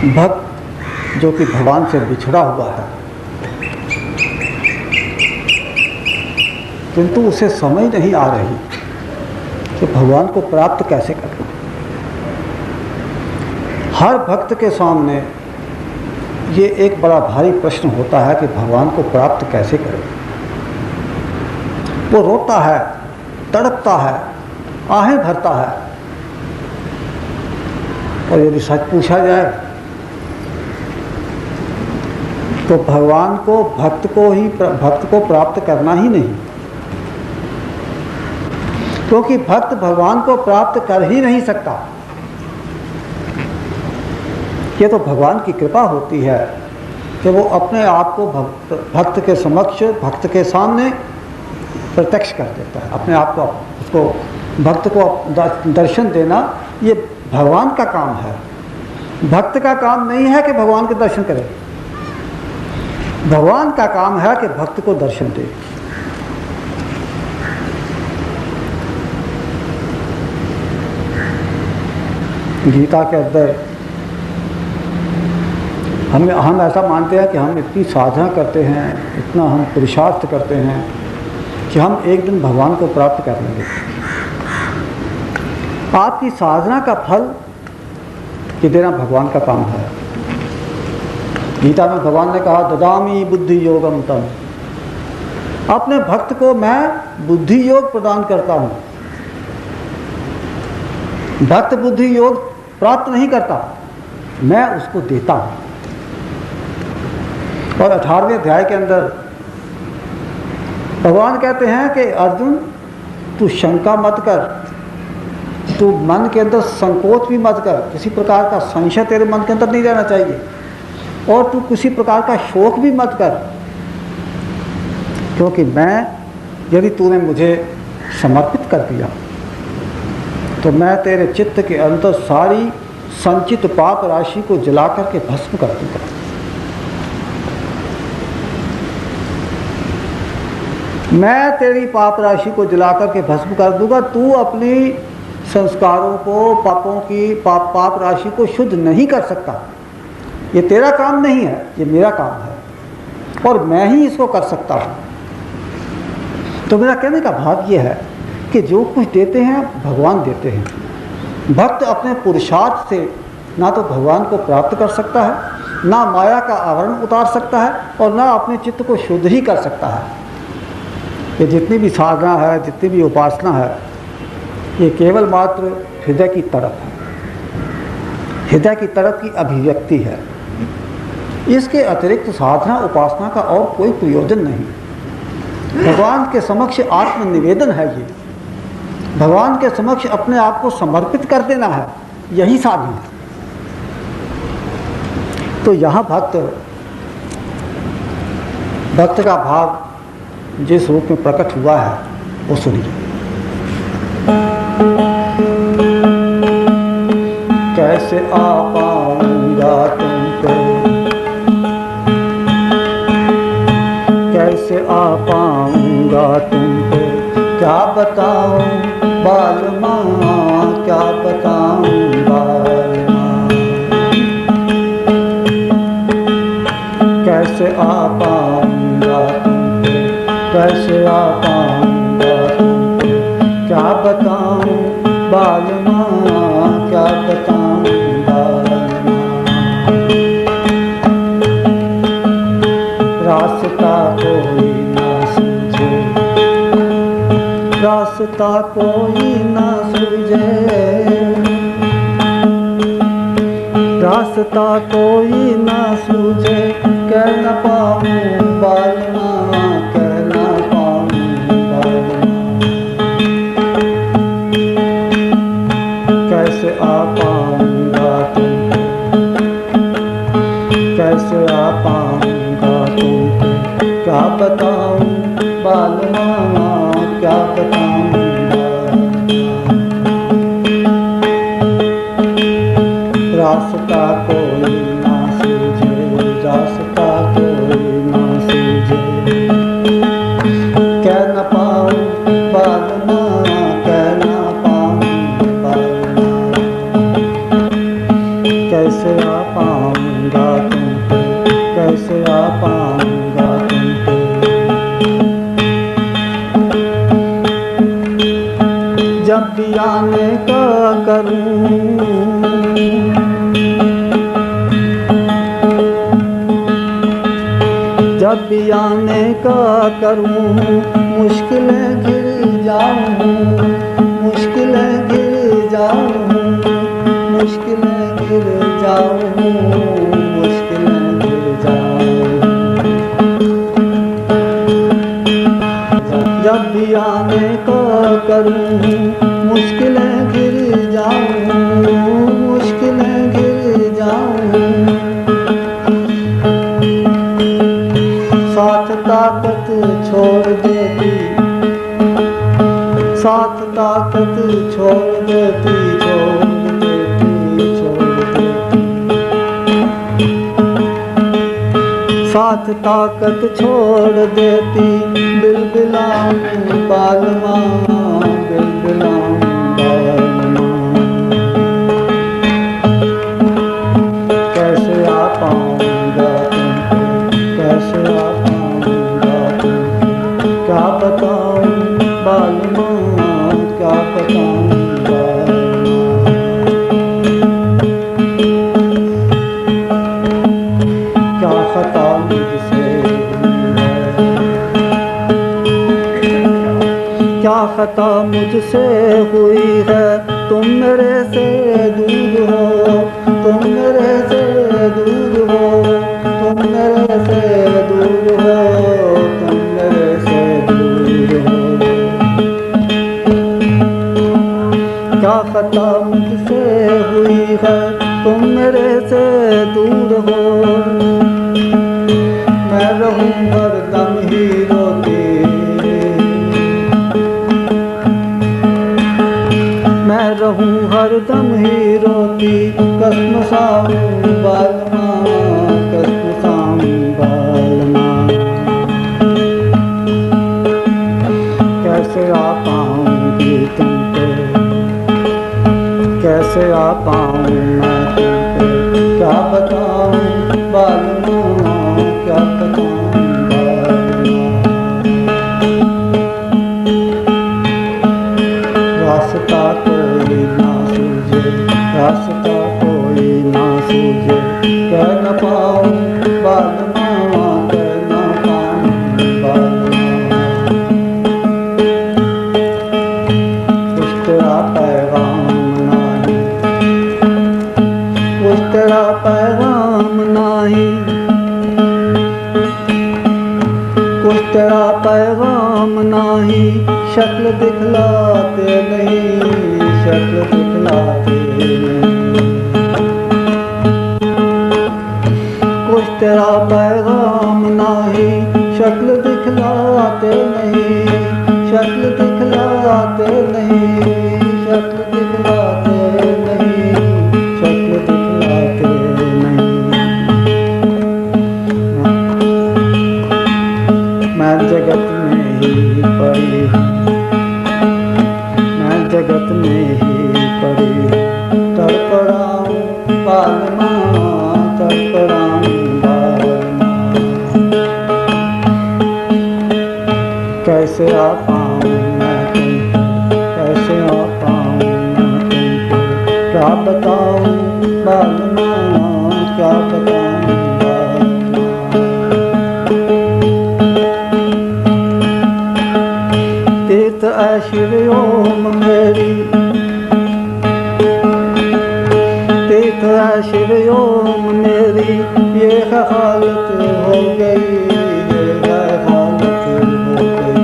भक्त जो कि भगवान से बिछड़ा हुआ है, किंतु उसे समझ नहीं आ रही कि भगवान को प्राप्त कैसे करें। हर भक्त के सामने ये एक बड़ा भारी प्रश्न होता है कि भगवान को प्राप्त कैसे करें। वो रोता है, तड़पता है, आहें भरता है, और यदि सच पूछा जाए तो भगवान को भक्त को प्राप्त करना ही नहीं, क्योंकि भक्त भगवान को प्राप्त कर ही नहीं सकता। ये तो भगवान की कृपा होती है कि वो अपने आप को भक्त के समक्ष, भक्त के सामने प्रत्यक्ष कर देता है। अपने आप को, उसको भक्त को दर्शन देना ये भगवान का काम है। भक्त का काम नहीं है कि भगवान के दर्शन करे, भगवान का काम है कि भक्त को दर्शन दे। गीता के अंदर हम ऐसा मानते हैं कि हम इतनी साधना करते हैं, इतना हम पुरुषार्थ करते हैं कि हम एक दिन भगवान को प्राप्त कर लेंगे। आपकी साधना का फल कि देना भगवान का काम है। गीता में भगवान ने कहा ददामि बुद्धि योगम तम, अपने भक्त को मैं बुद्धि योग प्रदान करता हूँ। भक्त बुद्धि योग प्राप्त नहीं करता, मैं उसको देता हूँ। और 18वें अध्याय के अंदर भगवान कहते हैं कि अर्जुन तू शंका मत कर, तू मन के अंदर संकोच भी मत कर, किसी प्रकार का संशय तेरे मन के अंदर नहीं रहना चाहिए, और तू किसी प्रकार का शोक भी मत कर, क्योंकि यदि तूने मुझे समर्पित कर दिया तो मैं तेरे चित्त के अंदर सारी संचित पाप राशि को जला करके भस्म कर दूंगा। मैं तेरी पाप राशि को जला करके भस्म कर दूंगा। तू अपनी संस्कारों को, पाप राशि को शुद्ध नहीं कर सकता। ये तेरा काम नहीं है, ये मेरा काम है, और मैं ही इसको कर सकता हूँ। तो मेरा कहने का भाव ये है कि जो कुछ देते हैं भगवान देते हैं। भक्त अपने पुरुषार्थ से ना तो भगवान को प्राप्त कर सकता है, ना माया का आवरण उतार सकता है, और ना अपने चित्त को शुद्ध ही कर सकता है। ये जितनी भी साधना है, जितनी भी उपासना है, ये केवल मात्र हृदय की तड़प है, हृदय की तड़प की अभिव्यक्ति है। इसके अतिरिक्त साधना उपासना का और कोई प्रयोजन नहीं। भगवान के समक्ष आत्मनिवेदन है, ये भगवान के समक्ष अपने आप को समर्पित कर देना है, यही साधना है। तो यहाँ भक्त का भाव जिस रूप में प्रकट हुआ है वो सुनिए। कैसे आ पाऊंगा तुम पे, कैसे आ पाऊंगा तुम पे, क्या बताऊं बालमा, क्या बताऊं बालमा। कैसे आ पाऊंगा तुम पे, कैसे आ पाऊंगा तुम पे, क्या बताऊं बालमा, क्या बताऊं बालमा। रास्ता कोई ना सूझे, रास्ता कोई ना सूझे, रास्ता कोई ना सूझे, कह न पाऊं बालमा, कह न पाऊं बालमा। कैसे आ पाऊंगा तुम पे, कैसे आ पाऊंगा तुम पे, क्या बताऊं बालमा, क्या बताऊं बालमा। रास्ता कोई ना सूझे, रास्ता कोई ना सूझे, कह न पाऊं बालमा, कह न पाऊं बालमा। कैसे आ पाऊं भी आने का करूं, जब भी आने का करूं, मुश्किलें घिर जाऊं, मुश्किलें घिर जाऊं, मुश्किलें घिर जाऊं, मुश्किलें घिर जाऊं। जब भी आने का करूं, मुश्किलें घिर जाऊं, मुश्किलें घिर जाऊं। साथ ताकत छोड़ देती, साथ ताकत छोड़ देती, छोड़ देती, छोड़ देती। साथ ताकत छोड़ देती, बिलबिलाऊं बालमा, बिलबिलाऊं बालमा। कैसे आ पाऊंगा तुमको, कैसे आ पाऊंगा तुमको, क्या बताऊं बालमा, क्या बताऊं बालमा। क्या खता मुझसे हुई है, क्या खता मुझसे हुई है, तुम मेरे से दूर हो, तुम मेरे से दूर हो, तुम मेरे से दूर हो, तुम मेरे से दूर हो। क्या खता मुझसे हुई है, तुम मेरे से दूर हो। मैं रहूं हरदम ही रोती, मैं रहूं हरदम ही रोती, कसम खाऊं बालमा, कसम खाऊं बालमा। कैसे आ पाऊंगी तुम पे, कैसे आ पाऊं मैं तुम पे, क्या बताऊं बालमा, क्या बताऊं बालमा। रास्ता कोई ना सूझे, रास्ता कोई ना सूझे, कह न पाऊं बालमा, कह न पाऊं बालमा। कुछ तेरा पैगाम नहीं, कुछ तेरा पैगाम नहीं, कुछ तेरा पैगाम नहीं, शक्ल दिखलाते नहीं, शक्ल दिखलाते नहीं। कुछ तेरा पैगाम नहीं, शक्ल दिखलाते नहीं, शक्ल दिखलाते नहीं, शक्ल दिखलाते नहीं, शक्ल दिखलाते नहीं। मैं जगत में ही पड़ी हूँ, मैं जगत में ही पड़ी, तड़पड़ाऊं बालमा, तड़पड़ाऊं बालमा। कैसे आ पाऊं मैं तुमको, कैसे आ पाऊं मैं तुमको, क्या बताऊं बालमा, क्या बताऊं बालमा। तीर्थ ऐश्वर्यों मेरी, तीर्थ ऐश्वर्यों मेरी, ये है हालत हो गई, ये है हालत हो गई।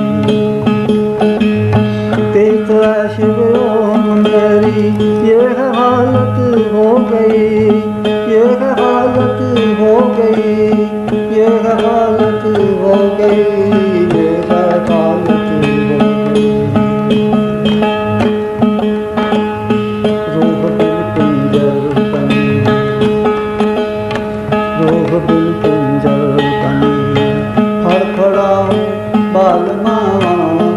तीर्थ ऐश्वर्यों मेरी, ये है हालत हो गई, ये है हालत हो गई, ये है हालत हो गई, ये है हालत हो गई। रूह दिल पिंजर बनी, रूह दिल पिंजर बनी, फड़फड़ाऊं बालमा,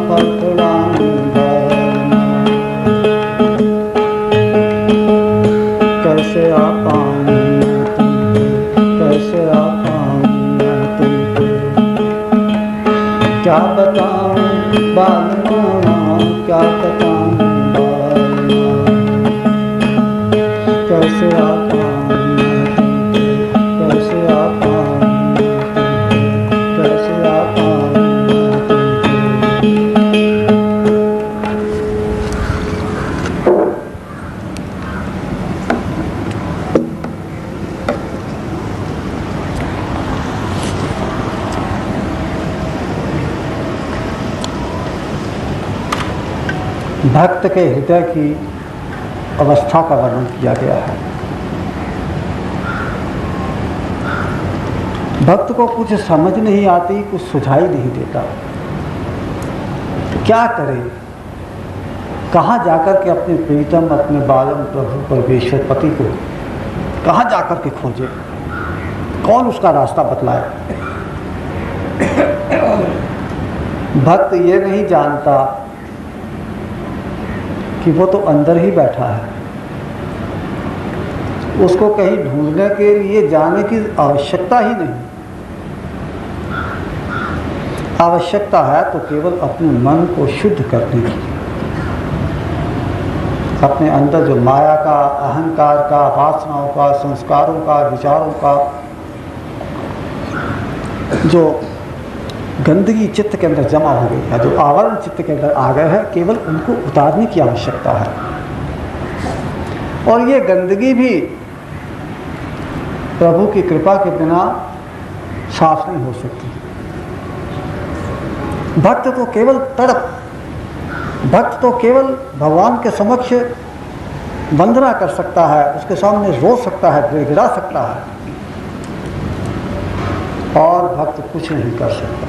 फड़फड़ाऊं बालमा। कैसे आ पाऊं मैं तुमको, कैसे आ पाऊं मैं तुमको, क्या बताऊं बालमा, क्या बताऊं बालमा। कैसे आता कैसे आता कैसे आता भक्त के हृदय की अवस्था का वर्णन किया गया है। भक्त को कुछ समझ नहीं आती, कुछ सुझाई नहीं देता, क्या करे, कहाँ जाकर के अपने प्रीतम, अपने बालम प्रभु परमेश्वर पति को कहाँ जाकर के खोजे, कौन उसका रास्ता बतलाए। भक्त ये नहीं जानता कि वो तो अंदर ही बैठा है, उसको कहीं ढूंढने के लिए जाने की आवश्यकता ही नहीं। आवश्यकता है तो केवल अपने मन को शुद्ध करने की, अपने अंदर जो माया का, अहंकार का, वासनाओं का, संस्कारों का, विचारों का जो गंदगी चित्त के अंदर जमा हो गई है, जो आवरण चित्त के अंदर आ गए हैं, केवल उनको उतारने की आवश्यकता है। और ये गंदगी भी प्रभु की कृपा के बिना साफ नहीं हो सकती। भक्त तो केवल तड़प, भक्त तो केवल भगवान के समक्ष वंदना कर सकता है, उसके सामने रो सकता है, गिड़गिड़ा सकता है, और भक्त कुछ नहीं कर सकता।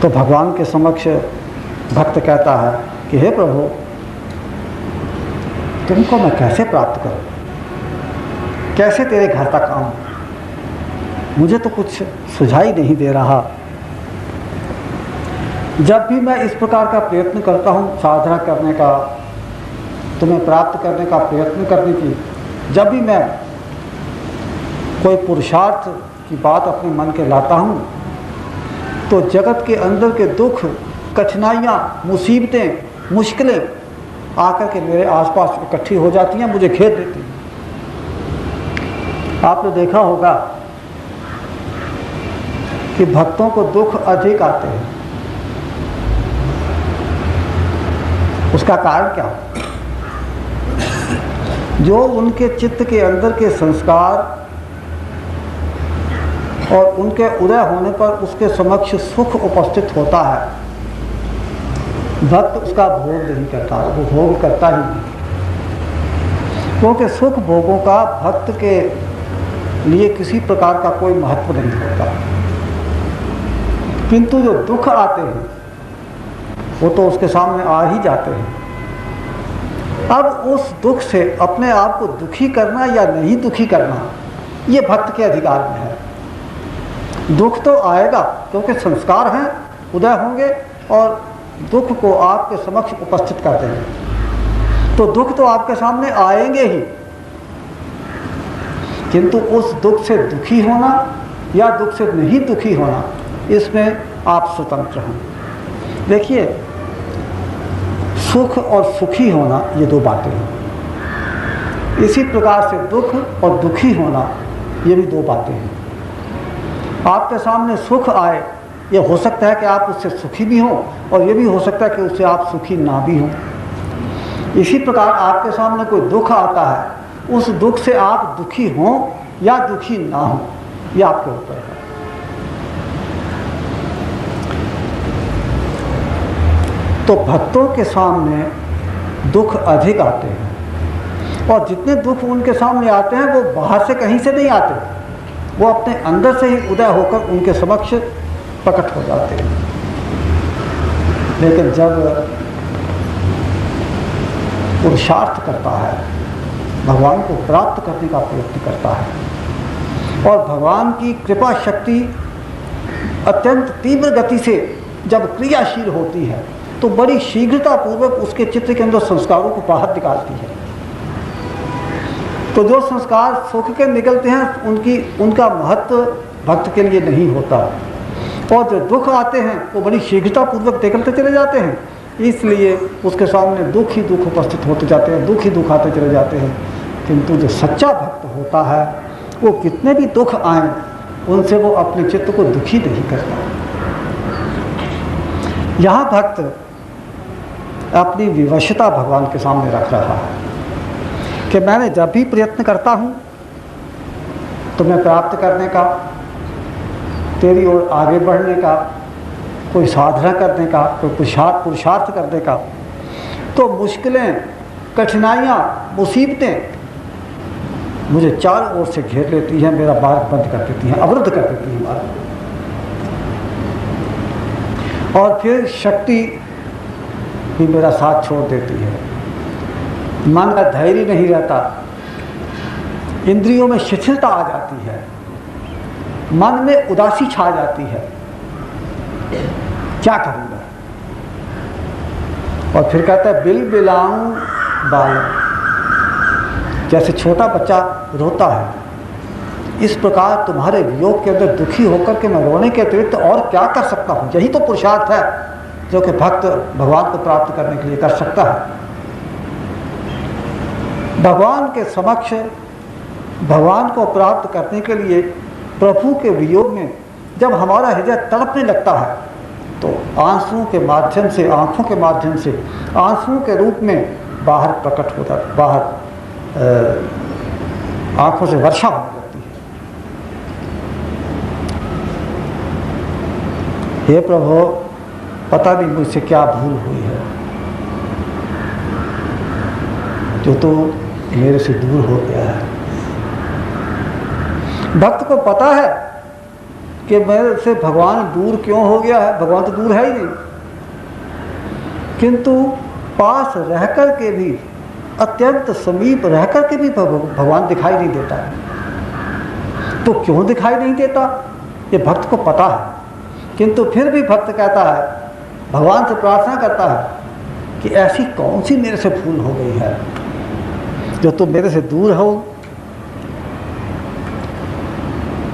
तो भगवान के समक्ष भक्त कहता है कि हे प्रभु, तुमको मैं कैसे प्राप्त करूं, कैसे तेरे घर तक आऊं, मुझे तो कुछ सुझाई नहीं दे रहा। जब भी मैं इस प्रकार का प्रयत्न करता हूं साधना करने का, तुम्हें प्राप्त करने का प्रयत्न करने की, जब भी मैं कोई पुरुषार्थ की बात अपने मन के लाता हूँ, तो जगत के अंदर के दुख, कठिनाइयाँ, मुसीबतें, मुश्किलें आकर के मेरे आसपास इकट्ठी हो जाती हैं, मुझे घेर देती हैं। आपने देखा होगा कि भक्तों को दुख अधिक आते हैं। उसका कारण क्या? जो उनके चित्त के अंदर के संस्कार और उनके उदय होने पर उसके समक्ष सुख उपस्थित होता है, भक्त उसका भोग नहीं करता, वो भोग करता ही नहीं, क्योंकि सुख भोगों का भक्त के लिए किसी प्रकार का कोई महत्व नहीं होता। किंतु जो दुख आते हैं वो तो उसके सामने आ ही जाते हैं। अब उस दुख से अपने आप को दुखी करना या नहीं दुखी करना, ये भक्त के अधिकार में है। दुख तो आएगा क्योंकि संस्कार हैं, उदय होंगे और दुख को आपके समक्ष उपस्थित कर देंगे, तो दुख तो आपके सामने आएंगे ही, किंतु उस दुख से दुखी होना या दुख से नहीं दुखी होना, इसमें आप स्वतंत्र हैं। देखिए, सुख और सुखी होना ये दो बातें हैं। इसी प्रकार से दुख और दुखी होना ये भी दो बातें हैं। आपके सामने सुख आए, ये हो सकता है कि आप उससे सुखी भी हों, और ये भी हो सकता है कि उससे आप सुखी ना भी हों। इसी प्रकार आपके सामने कोई दुख आता है, उस दुख से आप दुखी हों या दुखी ना हों, ये आपके ऊपर है। तो भक्तों के सामने दुख अधिक आते हैं, और जितने दुख उनके सामने आते हैं वो बाहर से कहीं से नहीं आते, वो अपने अंदर से ही उदय होकर उनके समक्ष प्रकट हो जाते हैं। लेकिन जब पुरुषार्थ करता है, भगवान को प्राप्त करने का प्रयत्न करता है, और भगवान की कृपा शक्ति अत्यंत तीव्र गति से जब क्रियाशील होती है, तो बड़ी शीघ्रता पूर्वक उसके चित्त के अंदर संस्कारों को बाहर निकालती है। तो जो संस्कार सुख के निकलते हैं, उनका महत्व भक्त के लिए नहीं होता, और जो दुख आते हैं वो बड़ी शीघ्रता पूर्वक निकलते चले जाते हैं, इसलिए उसके सामने दुख ही दुख उपस्थित होते जाते हैं, दुख ही दुख आते चले जाते हैं। किंतु जो सच्चा भक्त होता है वो कितने भी दुख आए उनसे वो अपने चित्त को दुखी नहीं करता। यहाँ भक्त अपनी विवशता भगवान के सामने रख रहा है कि मैंने जब भी प्रयत्न करता हूँ तुम्हें प्राप्त करने का, तेरी ओर आगे बढ़ने का, कोई साधना करने का, कोई पुरुषार्थ करने का, तो मुश्किलें, कठिनाइयाँ, मुसीबतें मुझे चारों ओर से घेर लेती हैं, मेरा मार्ग बंद कर देती हैं, अवरुद्ध कर देती हैं मार्ग। और फिर शक्ति भी मेरा साथ छोड़ देती है, मन का धैर्य नहीं रहता, इंद्रियों में शिथिलता आ जाती है, मन में उदासी छा जाती है, क्या करूँगा। और फिर कहता है बिल बिलाऊं बालम, जैसे छोटा बच्चा रोता है इस प्रकार तुम्हारे वियोग के अंदर दुखी होकर के मैं रोने के अतिरिक्त और क्या कर सकता हूँ। यही तो पुरुषार्थ है जो कि भक्त भगवान को प्राप्त करने के लिए कर सकता है। भगवान के समक्ष भगवान को प्राप्त करने के लिए प्रभु के वियोग में जब हमारा हृदय तड़पने लगता है तो आंसुओं के माध्यम से, आंखों के माध्यम से, आंसुओं के रूप में बाहर प्रकट होता है, बाहर आंखों से वर्षा होने लगती है। हे प्रभु, पता नहीं मुझसे क्या भूल हुई है जो तो मेरे से दूर हो गया है। भक्त को पता है कि मेरे से भगवान दूर क्यों हो गया है, भगवान तो दूर है ही नहीं, किंतु पास रह कर के भी, अत्यंत समीप रह कर के भी भगवान दिखाई नहीं देता है। तो क्यों दिखाई नहीं देता ये भक्त को पता है, किंतु फिर भी भक्त कहता है, भगवान से प्रार्थना करता है कि ऐसी कौन सी मेरे से भूल हो गई है जो तुम मेरे से दूर हो।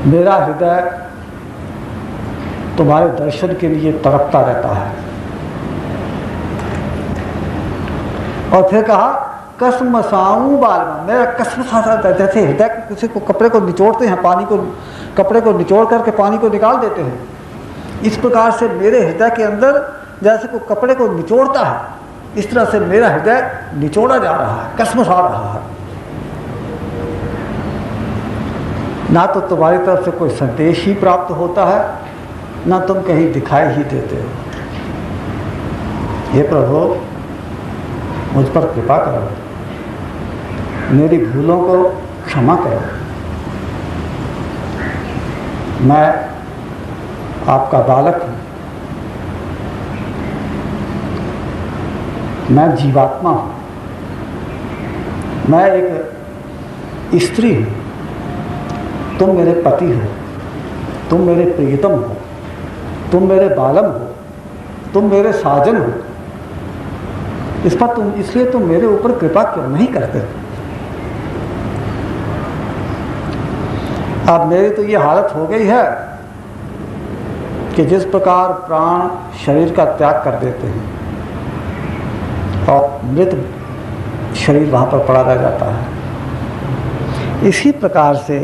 मेरा हृदय तुम्हारे दर्शन के लिए तड़पता रहता है। और फिर कहा कसमसाऊं बालमा, मेरा कसमसा रहता है, जैसे हृदय किसी को कपड़े को निचोड़ते हैं, पानी को, कपड़े को निचोड़ करके पानी को निकाल देते हैं, इस प्रकार से मेरे हृदय के अंदर जैसे कोई कपड़े को निचोड़ता है, इस तरह से मेरा हृदय निचोड़ा जा रहा है, कसमसा रहा है। ना तो तुम्हारी तरफ से कोई संदेश ही प्राप्त होता है, ना तुम कहीं दिखाई ही देते हो। हे प्रभु, मुझ पर कृपा करो, मेरी भूलों को क्षमा करो। मैं आपका बालक हूँ, मैं जीवात्मा हूँ, मैं एक स्त्री हूँ, तुम मेरे पति हो, तुम मेरे प्रियतम हो, तुम मेरे बालम हो, तुम मेरे साजन हो। इस पर तुम, इसलिए तुम मेरे ऊपर कृपा क्यों नहीं करते। अब मेरी तो ये हालत हो गई है कि जिस प्रकार प्राण शरीर का त्याग कर देते हैं और मृत शरीर वहाँ पर पड़ा रह जाता है, इसी प्रकार से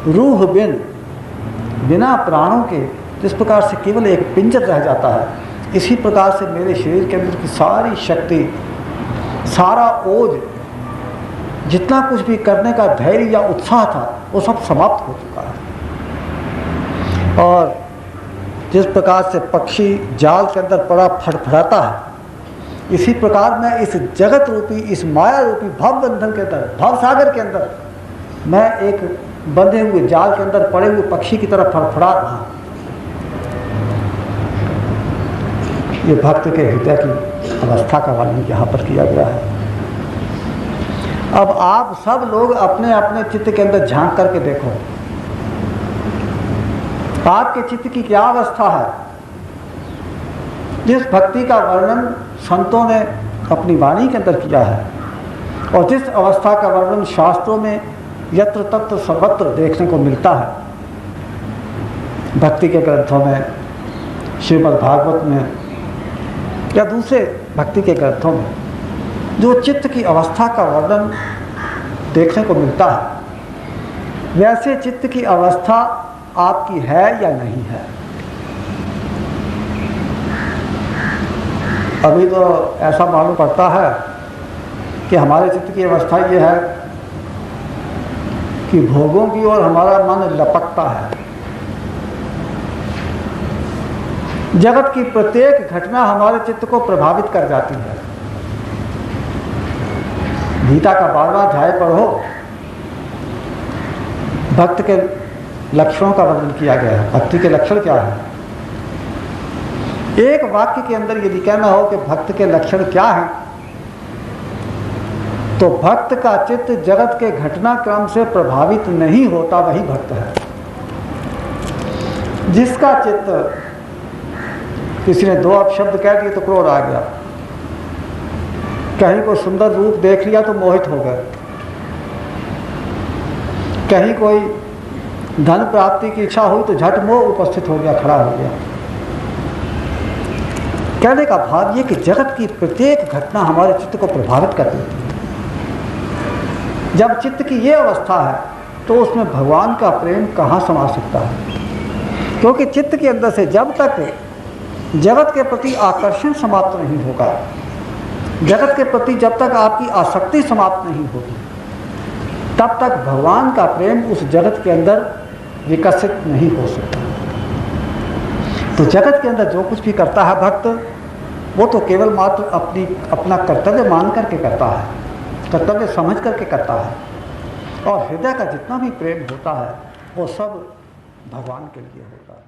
रूह बिना प्राणों के जिस प्रकार से केवल एक पिंजर रह जाता है, इसी प्रकार से मेरे शरीर के अंदर की सारी शक्ति, सारा ओज, जितना कुछ भी करने का धैर्य या उत्साह था, वो सब समाप्त हो चुका है। और जिस प्रकार से पक्षी जाल के अंदर पड़ा फड़फड़ाता है, इसी प्रकार मैं इस जगत रूपी, इस माया रूपी भव बंधन के अंदर, भव सागर के अंदर, मैं एक बंधे हुए जाल के अंदर पड़े हुए पक्षी की तरह फड़फड़ा रहा। ये भक्त के हृदय की अवस्था का वर्णन यहाँ पर किया गया है। अब आप सब लोग अपने अपने चित्त के अंदर झांक करके देखो, आपके चित्त की क्या अवस्था है। जिस भक्ति का वर्णन संतों ने अपनी वाणी के अंदर किया है और जिस अवस्था का वर्णन शास्त्रों में यत्र तत्र सर्वत्र देखने को मिलता है, भक्ति के ग्रंथों में, श्रीमद् भागवत में, या दूसरे भक्ति के ग्रंथों में जो चित्त की अवस्था का वर्णन देखने को मिलता है, वैसे चित्त की अवस्था आपकी है या नहीं है। अभी तो ऐसा मालूम पड़ता है कि हमारे चित्त की अवस्था ये है कि भोगों की ओर हमारा मन लपकता है। जगत की प्रत्येक घटना हमारे चित्त को प्रभावित कर जाती है। गीता का 12वां अध्याय पढ़ो, भक्त के लक्षणों का वर्णन किया गया है। भक्ति के लक्षण क्या है? एक वाक्य के अंदर यदि कहना हो कि भक्त के लक्षण क्या हैं, तो भक्त का चित्त जगत के घटनाक्रम से प्रभावित नहीं होता, वही भक्त है। जिसका चित्त, किसी ने दो अपशब्द कह दिए तो क्रोध आ गया, कहीं को सुंदर रूप देख लिया तो मोहित हो गए, कहीं कोई धन प्राप्ति की इच्छा हुई तो झट मोह उपस्थित हो गया, खड़ा हो गया। कहने का भाव ये कि जगत की प्रत्येक घटना हमारे चित्त को प्रभावित कर देती है। जब चित्त की ये अवस्था है तो उसमें भगवान का प्रेम कहाँ समा सकता है? क्योंकि चित्त के अंदर से जब तक जगत के प्रति आकर्षण समाप्त नहीं होगा, जगत के प्रति जब तक आपकी आसक्ति समाप्त नहीं होगी, तब तक भगवान का प्रेम उस जगत के अंदर विकसित नहीं हो सकता। तो जगत के अंदर जो कुछ भी करता है भक्त, वो तो केवल मात्र अपना कर्तव्य मान करके करता है, कर्तव्य समझ करके करता है, और हृदय का जितना भी प्रेम होता है वो सब भगवान के लिए होता है।